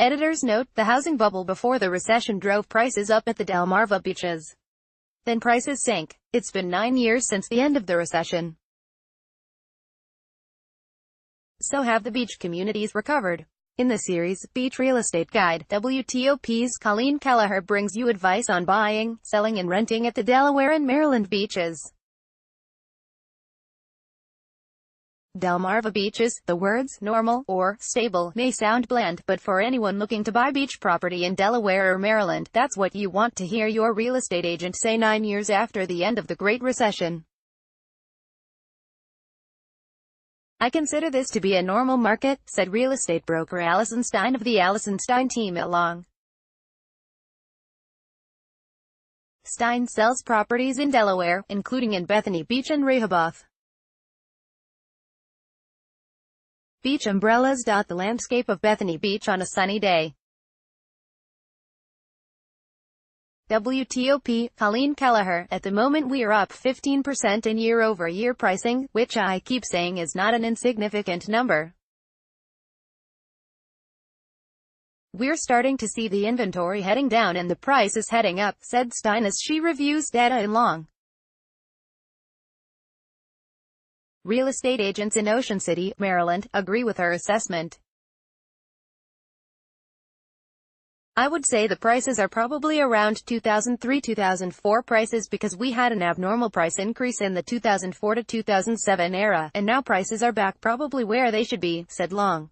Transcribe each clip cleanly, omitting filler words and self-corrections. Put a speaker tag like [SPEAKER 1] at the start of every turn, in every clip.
[SPEAKER 1] Editor's note: the housing bubble before the recession drove prices up at the Delmarva beaches. Then prices sank. It's been 9 years since the end of the recession. So have the beach communities recovered? In the series, Beach Real Estate Guide, WTOP's Colleen Kelleher brings you advice on buying, selling and renting at the Delaware and Maryland beaches. Delmarva beaches. The words normal or stable may sound bland, but for anyone looking to buy beach property in Delaware or Maryland, that's what you want to hear your real estate agent say 9 years after the end of the Great Recession. "I consider this to be a normal market," said real estate broker Allison Stein of the Allison Stein team at Long. Stein sells properties in Delaware, including in Bethany Beach and Rehoboth. Beach umbrellas dot the landscape of Bethany Beach on a sunny day. WTOP, Colleen Kelleher: at the moment we are up 15% in year-over-year pricing, which I keep saying is not an insignificant number. We're starting to see the inventory heading down and the prices heading up, said Stein as she reviews data in Long. Real estate agents in Ocean City, Maryland, agree with her assessment. "I would say the prices are probably around 2003-2004 prices because we had an abnormal price increase in the 2004 to 2007 era, and now prices are back probably where they should be," said Long.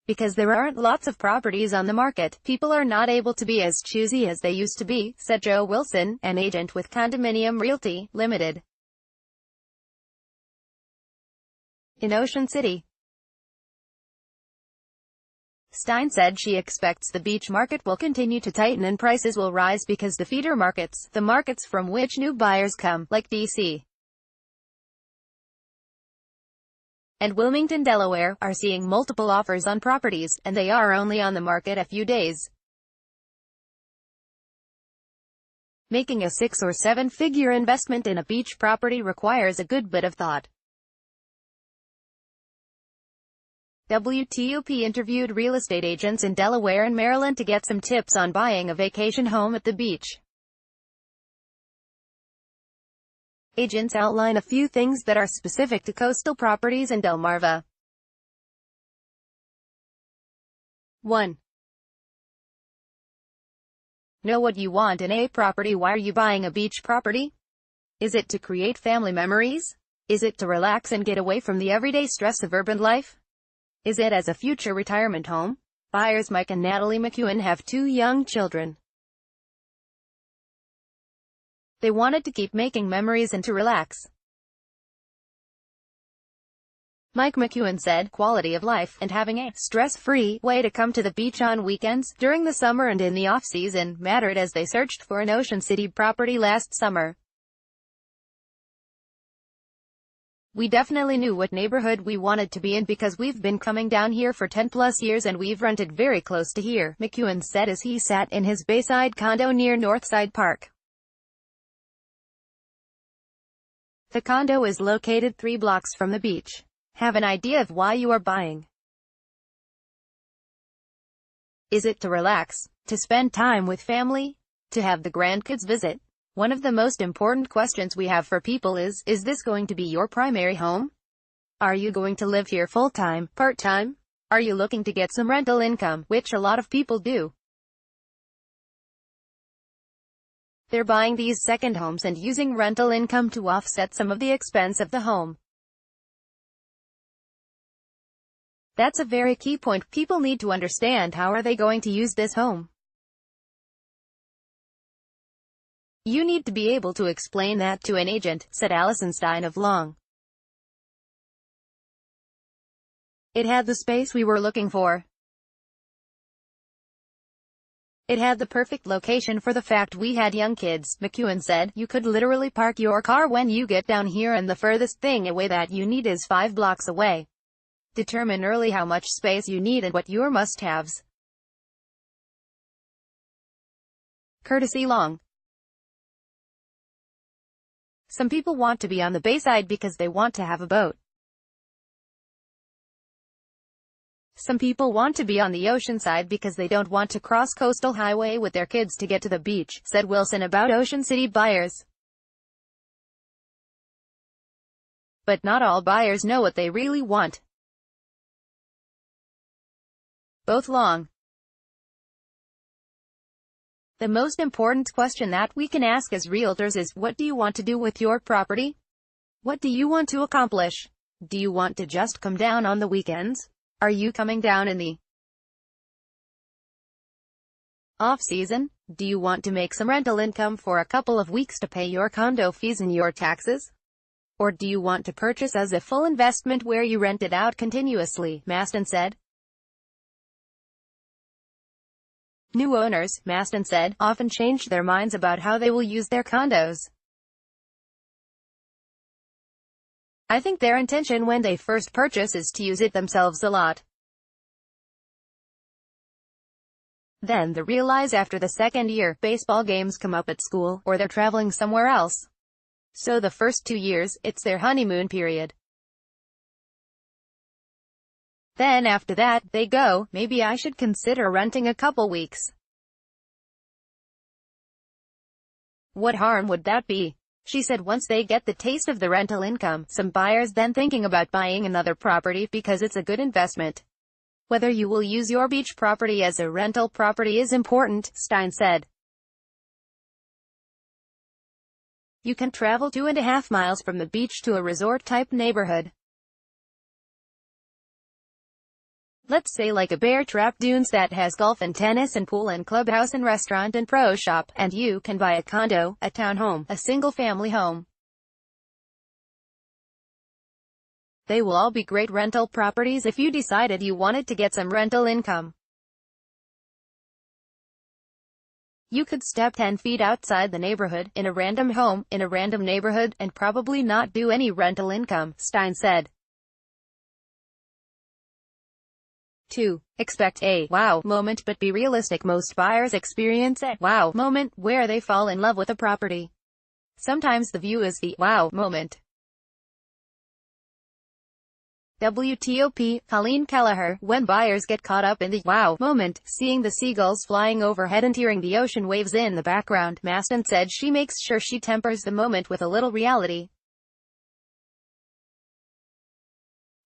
[SPEAKER 1] "Because there aren't lots of properties on the market, people are not able to be as choosy as they used to be," said Joe Wilson, an agent with Condominium Realty, Limited, in Ocean City. Stein said she expects the beach market will continue to tighten and prices will rise because the feeder markets, the markets from which new buyers come, like D.C. and Wilmington, Delaware, are seeing multiple offers on properties, and they are only on the market a few days. Making a 6- or 7-figure investment in a beach property requires a good bit of thought. WTOP interviewed real estate agents in Delaware and Maryland to get some tips on buying a vacation home at the beach. Agents outline a few things that are specific to coastal properties in Delmarva. 1. Know what you want in a property. Why are you buying a beach property? Is it to create family memories? Is it to relax and get away from the everyday stress of urban life? Is it as a future retirement home? Buyers Mike and Natalie McEwen have 2 young children. They wanted to keep making memories and to relax. Mike McEwen said, "Quality of life, and having a stress-free way to come to the beach on weekends, during the summer and in the off-season, mattered as they searched for an Ocean City property last summer. We definitely knew what neighborhood we wanted to be in because we've been coming down here for 10+ years and we've rented very close to here," McEwen said as he sat in his Bayside condo near Northside Park. The condo is located 3 blocks from the beach. Have an idea of why you are buying. Is it to relax? To spend time with family? To have the grandkids visit? One of the most important questions we have for people is this going to be your primary home? Are you going to live here full-time, part-time? Are you looking to get some rental income, which a lot of people do? They're buying these second homes and using rental income to offset some of the expense of the home. That's a very key point. People need to understand how are they going to use this home. You need to be able to explain that to an agent, said Allison Stein of Long. It had the space we were looking for. It had the perfect location for the fact we had young kids, McEwen said. You could literally park your car when you get down here and the furthest thing away that you need is 5 blocks away. Determine early how much space you need and what your must-haves. Courtesy Long. Some people want to be on the Bayside because they want to have a boat. Some people want to be on the ocean side because they don't want to cross coastal highway with their kids to get to the beach, said Wilson about Ocean City buyers. But not all buyers know what they really want. Both long. The most important question that we can ask as realtors is, what do you want to do with your property? What do you want to accomplish? Do you want to just come down on the weekends? Are you coming down in the off-season? Do you want to make some rental income for a couple of weeks to pay your condo fees and your taxes? Or do you want to purchase as a full investment where you rent it out continuously, Maston said. New owners, Maston said, often change their minds about how they will use their condos. I think their intention when they first purchase is to use it themselves a lot. Then they realize after the second year, baseball games come up at school, or they're traveling somewhere else. So the first 2 years, it's their honeymoon period. Then after that, they go, maybe I should consider renting a couple weeks. What harm would that be? She said once they get the taste of the rental income, some buyers then thinking about buying another property because it's a good investment. Whether you will use your beach property as a rental property is important, Stein said. You can travel 2.5 miles from the beach to a resort-type neighborhood. Let's say like a Bear Trap Dunes that has golf and tennis and pool and clubhouse and restaurant and pro shop, and you can buy a condo, a townhome, a single-family home. They will all be great rental properties if you decided you wanted to get some rental income. You could step 10 feet outside the neighborhood, in a random home, in a random neighborhood, and probably not do any rental income, Stein said. 2. Expect a wow moment but be realistic. Most buyers experience a wow moment where they fall in love with a property. Sometimes the view is the wow moment. WTOP, Colleen Kelleher. When buyers get caught up in the wow moment, seeing the seagulls flying overhead and hearing the ocean waves in the background, Maston said she makes sure she tempers the moment with a little reality.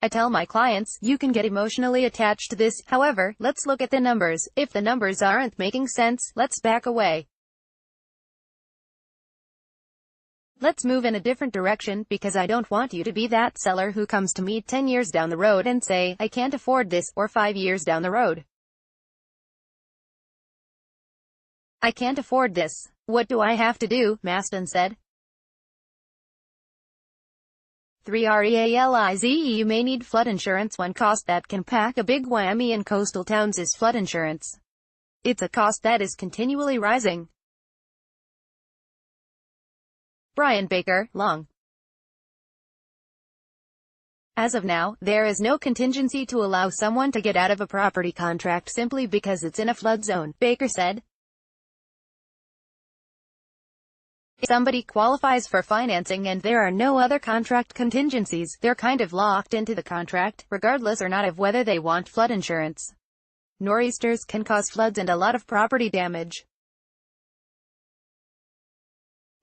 [SPEAKER 1] I tell my clients, you can get emotionally attached to this, however, let's look at the numbers. If the numbers aren't making sense, let's back away. Let's move in a different direction, because I don't want you to be that seller who comes to me 10 years down the road and say, I can't afford this, or 5 years down the road. I can't afford this. What do I have to do? Maston said. 3 realize you may need flood insurance. One cost that can pack a big whammy in coastal towns is flood insurance. It's a cost that is continually rising. Brian Baker, Long. As of now, there is no contingency to allow someone to get out of a property contract simply because it's in a flood zone, Baker said. If somebody qualifies for financing and there are no other contract contingencies, they're kind of locked into the contract, regardless or not of whether they want flood insurance. Nor'easters can cause floods and a lot of property damage.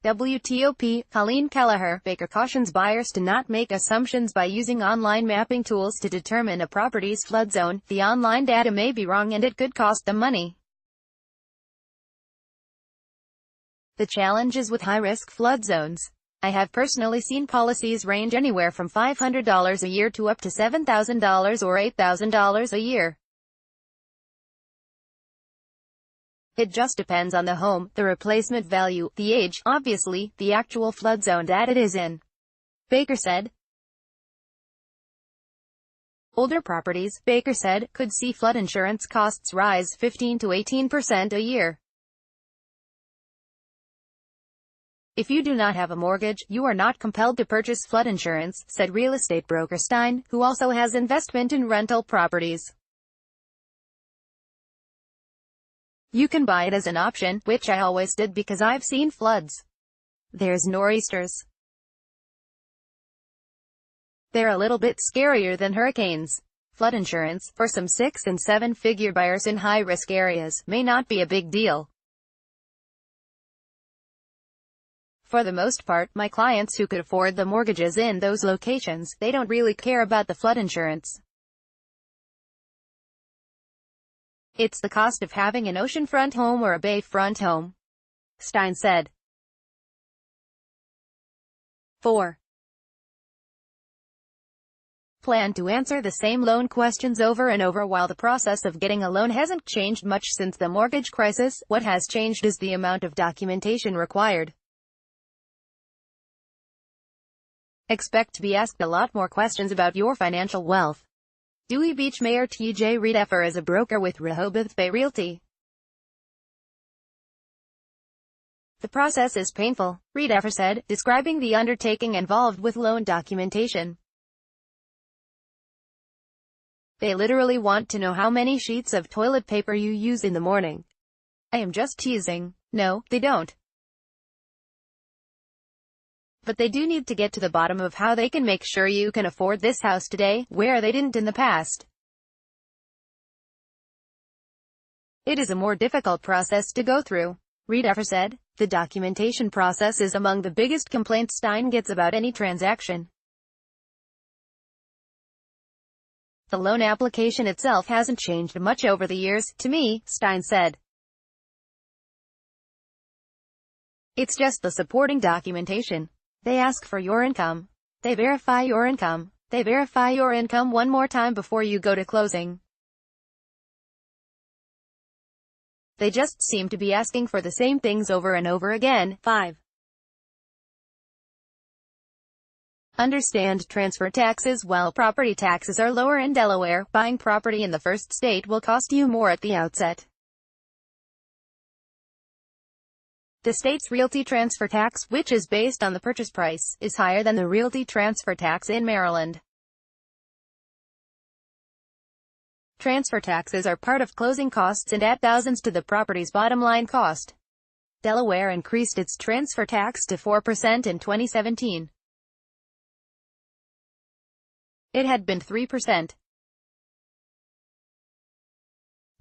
[SPEAKER 1] WTOP, Colleen Kelleher. Baker cautions buyers to not make assumptions by using online mapping tools to determine a property's flood zone. The online data may be wrong and it could cost them money. The challenge is with high-risk flood zones. I have personally seen policies range anywhere from $500 a year to up to $7,000 or $8,000 a year. It just depends on the home, the replacement value, the age, obviously, the actual flood zone that it is in, Baker said. Older properties, Baker said, could see flood insurance costs rise 15 to 18% a year. If you do not have a mortgage, you are not compelled to purchase flood insurance, said real estate broker Stein, who also has investment in rental properties. You can buy it as an option, which I always did because I've seen floods. There's nor'easters. They're a little bit scarier than hurricanes. Flood insurance, for some 6- and 7-figure buyers in high-risk areas, may not be a big deal. For the most part, my clients who could afford the mortgages in those locations, they don't really care about the flood insurance. It's the cost of having an oceanfront home or a bayfront home, Stein said. 4. Plan to answer the same loan questions over and over. While the process of getting a loan hasn't changed much since the mortgage crisis, what has changed is the amount of documentation required. Expect to be asked a lot more questions about your financial wealth. Dewey Beach Mayor T.J. Riedeffer is a broker with Rehoboth Bay Realty. The process is painful, Riedeffer said, describing the undertaking involved with loan documentation. They literally want to know how many sheets of toilet paper you use in the morning. I am just teasing. No, they don't. But they do need to get to the bottom of how they can make sure you can afford this house today, where they didn't in the past. It is a more difficult process to go through, Riedeffer said. The documentation process is among the biggest complaints Stein gets about any transaction. The loan application itself hasn't changed much over the years, to me, Stein said. It's just the supporting documentation. They ask for your income. They verify your income. They verify your income one more time before you go to closing. They just seem to be asking for the same things over and over again. 5. Understand transfer taxes. While property taxes are lower in Delaware, buying property in the first state will cost you more at the outset. The state's realty transfer tax, which is based on the purchase price, is higher than the realty transfer tax in Maryland. Transfer taxes are part of closing costs and add thousands to the property's bottom line cost. Delaware increased its transfer tax to 4% in 2017. It had been 3%.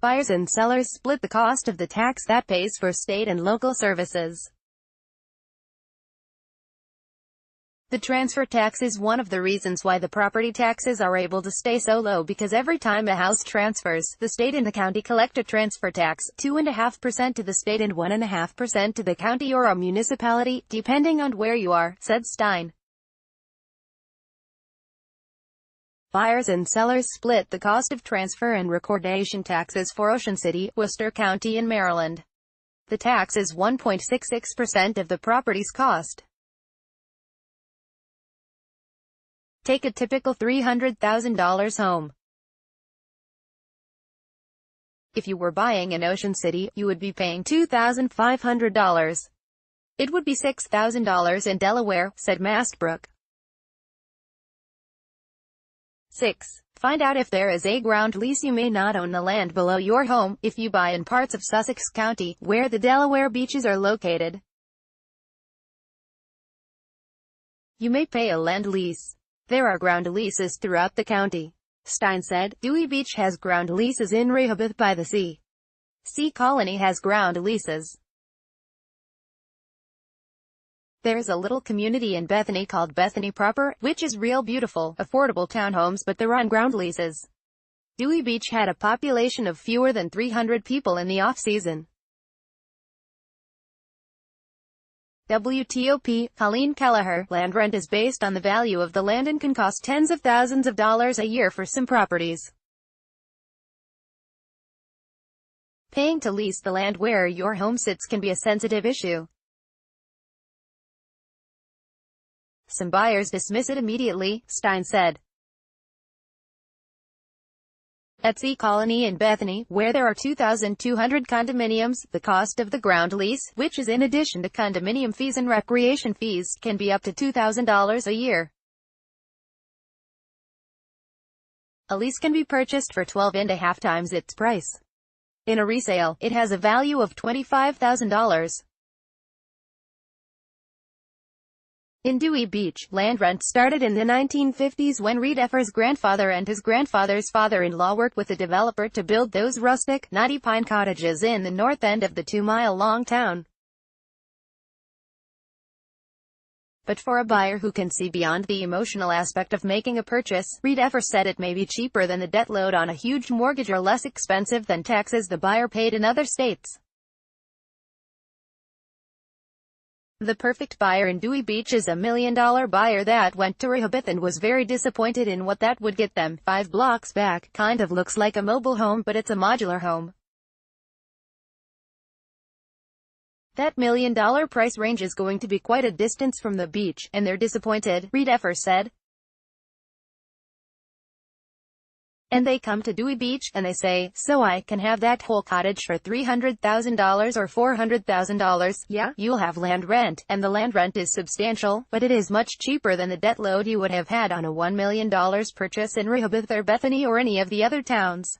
[SPEAKER 1] Buyers and sellers split the cost of the tax that pays for state and local services. The transfer tax is one of the reasons why the property taxes are able to stay so low, because every time a house transfers, the state and the county collect a transfer tax, 2.5% to the state and 1.5% to the county or a municipality, depending on where you are, said Stein. Buyers and sellers split the cost of transfer and recordation taxes for Ocean City, Worcester County in Maryland. The tax is 1.66% of the property's cost. Take a typical $300,000 home. If you were buying in Ocean City, you would be paying $2,500. It would be $6,000 in Delaware, said Mastbrook. 6. Find out if there is a ground lease. You may not own the land below your home, if you buy in parts of Sussex County, where the Delaware beaches are located. You may pay a land lease. There are ground leases throughout the county, Stein said. Dewey Beach has ground leases in Rehoboth by the Sea. Sea Colony has ground leases. There's a little community in Bethany called Bethany proper, which is real beautiful, affordable townhomes, but they're on ground leases. Dewey Beach had a population of fewer than 300 people in the off-season. WTOP, Colleen Kelleher. Land rent is based on the value of the land and can cost tens of thousands of dollars a year for some properties. Paying to lease the land where your home sits can be a sensitive issue. Some buyers dismiss it immediately, Stein said. At Sea Colony in Bethany, where there are 2,200 condominiums, the cost of the ground lease, which is in addition to condominium fees and recreation fees, can be up to $2,000 a year. A lease can be purchased for 12.5 times its price. In a resale, it has a value of $25,000. In Dewey Beach, land rent started in the 1950s when Reed Effer's grandfather and his grandfather's father-in-law worked with a developer to build those rustic, knotty pine cottages in the north end of the 2-mile-long town. But for a buyer who can see beyond the emotional aspect of making a purchase, Reed Effer said it may be cheaper than the debt load on a huge mortgage or less expensive than taxes the buyer paid in other states. The perfect buyer in Dewey Beach is a $1 million buyer that went to Rehoboth and was very disappointed in what that would get them. 5 blocks back, kind of looks like a mobile home, but it's a modular home. That $1 million price range is going to be quite a distance from the beach, and they're disappointed, Reed Effer said. And they come to Dewey Beach, and they say, so I can have that whole cottage for $300,000 or $400,000. Yeah, you'll have land rent, and the land rent is substantial, but it is much cheaper than the debt load you would have had on a $1 million purchase in Rehoboth or Bethany or any of the other towns.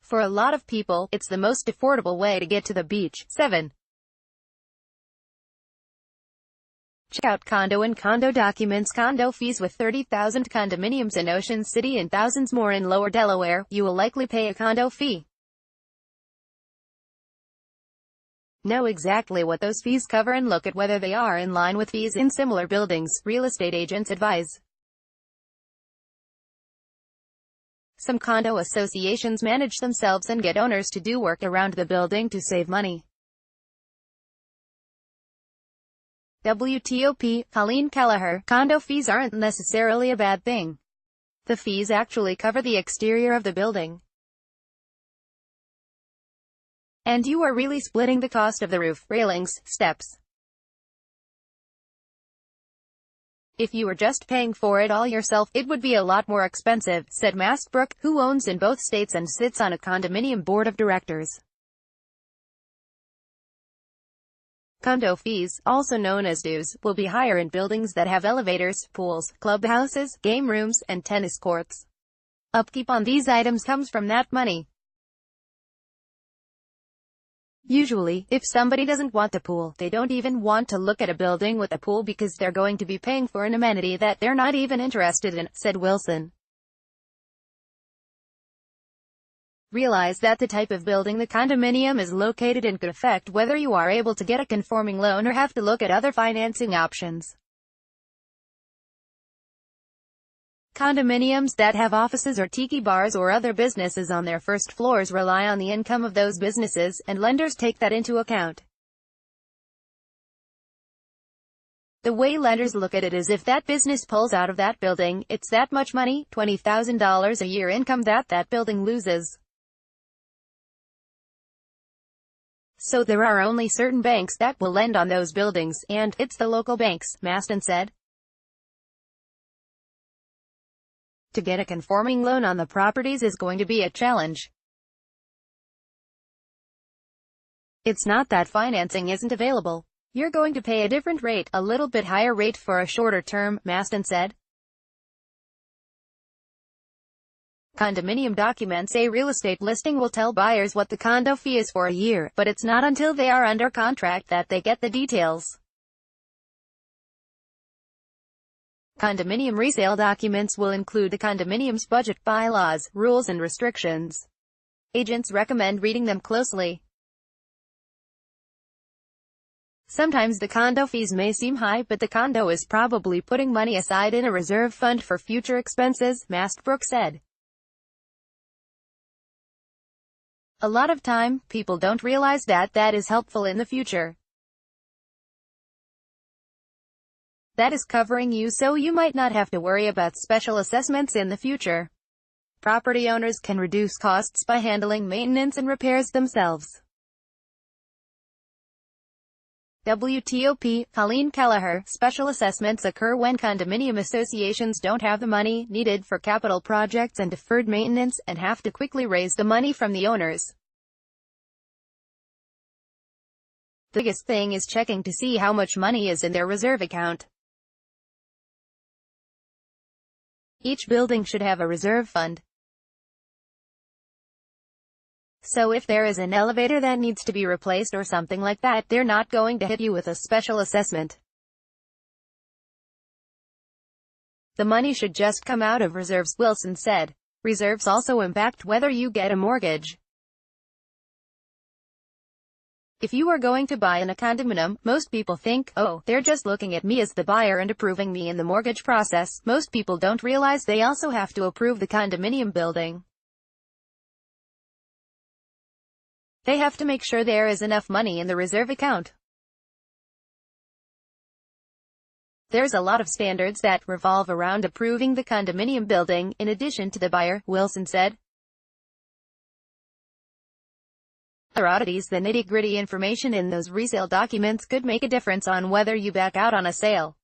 [SPEAKER 1] For a lot of people, it's the most affordable way to get to the beach. 7. Check out condo and condo documents. Condo fees. With 30,000 condominiums in Ocean City and thousands more in Lower Delaware, you will likely pay a condo fee. Know exactly what those fees cover and look at whether they are in line with fees in similar buildings, real estate agents advise. Some condo associations manage themselves and get owners to do work around the building to save money. WTOP, Colleen Kelleher. Condo fees aren't necessarily a bad thing. The fees actually cover the exterior of the building. And you are really splitting the cost of the roof, railings, steps. If you were just paying for it all yourself, it would be a lot more expensive, said Mastbrook, who owns in both states and sits on a condominium board of directors. Condo fees, also known as dues, will be higher in buildings that have elevators, pools, clubhouses, game rooms, and tennis courts. Upkeep on these items comes from that money. Usually, if somebody doesn't want a pool, they don't even want to look at a building with a pool because they're going to be paying for an amenity that they're not even interested in, said Wilson. Realize that the type of building the condominium is located in could affect whether you are able to get a conforming loan or have to look at other financing options. Condominiums that have offices or tiki bars or other businesses on their first floors rely on the income of those businesses, and lenders take that into account. The way lenders look at it is if that business pulls out of that building, it's that much money, $20,000 a year income that building loses. So there are only certain banks that will lend on those buildings, and it's the local banks, Maston said. To get a conforming loan on the properties is going to be a challenge. It's not that financing isn't available. You're going to pay a different rate, a little bit higher rate for a shorter term, Maston said. Condominium documents. A real estate listing will tell buyers what the condo fee is for a year, but it's not until they are under contract that they get the details. Condominium resale documents will include the condominium's budget, bylaws, rules and restrictions. Agents recommend reading them closely. Sometimes the condo fees may seem high, but the condo is probably putting money aside in a reserve fund for future expenses, Mastbrook said. A lot of time, people don't realize that is helpful in the future. That is covering you so you might not have to worry about special assessments in the future. Property owners can reduce costs by handling maintenance and repairs themselves. WTOP, Colleen Kelleher. Special assessments occur when condominium associations don't have the money needed for capital projects and deferred maintenance, and have to quickly raise the money from the owners. The biggest thing is checking to see how much money is in their reserve account. Each building should have a reserve fund. So if there is an elevator that needs to be replaced or something like that, they're not going to hit you with a special assessment. The money should just come out of reserves, Wilson said. Reserves also impact whether you get a mortgage. If you are going to buy in a condominium, most people think, oh, they're just looking at me as the buyer and approving me in the mortgage process. Most people don't realize they also have to approve the condominium building. They have to make sure there is enough money in the reserve account. There's a lot of standards that revolve around approving the condominium building, in addition to the buyer, Wilson said. Other oddities, the nitty-gritty information in those resale documents could make a difference on whether you back out on a sale.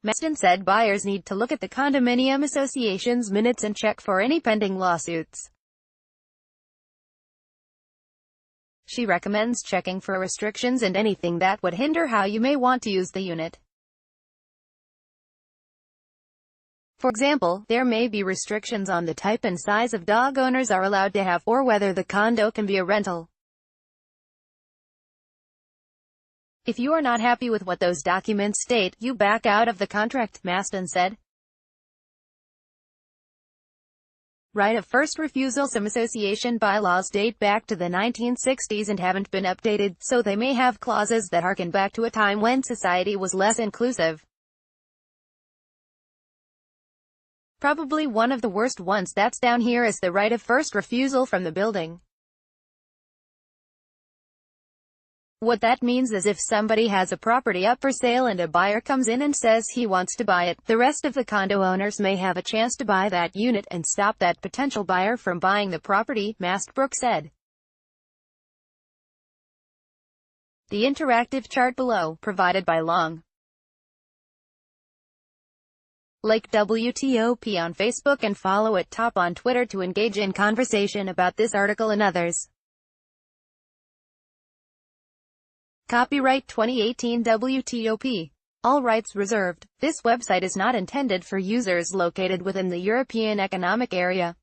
[SPEAKER 1] Maston said buyers need to look at the condominium association's minutes and check for any pending lawsuits. She recommends checking for restrictions and anything that would hinder how you may want to use the unit. For example, there may be restrictions on the type and size of dog owners are allowed to have, or whether the condo can be a rental. If you are not happy with what those documents state, you back out of the contract, Maston said. Right of first refusal. Some association bylaws date back to the 1960s and haven't been updated, so they may have clauses that harken back to a time when society was less inclusive. Probably one of the worst ones that's down here is the right of first refusal from the building. What that means is if somebody has a property up for sale and a buyer comes in and says he wants to buy it, the rest of the condo owners may have a chance to buy that unit and stop that potential buyer from buying the property, Mastbrook said. The interactive chart below, provided by Long. Like WTOP on Facebook and follow at Top on Twitter to engage in conversation about this article and others. Copyright 2018 WTOP. All rights reserved. This website is not intended for users located within the European Economic Area.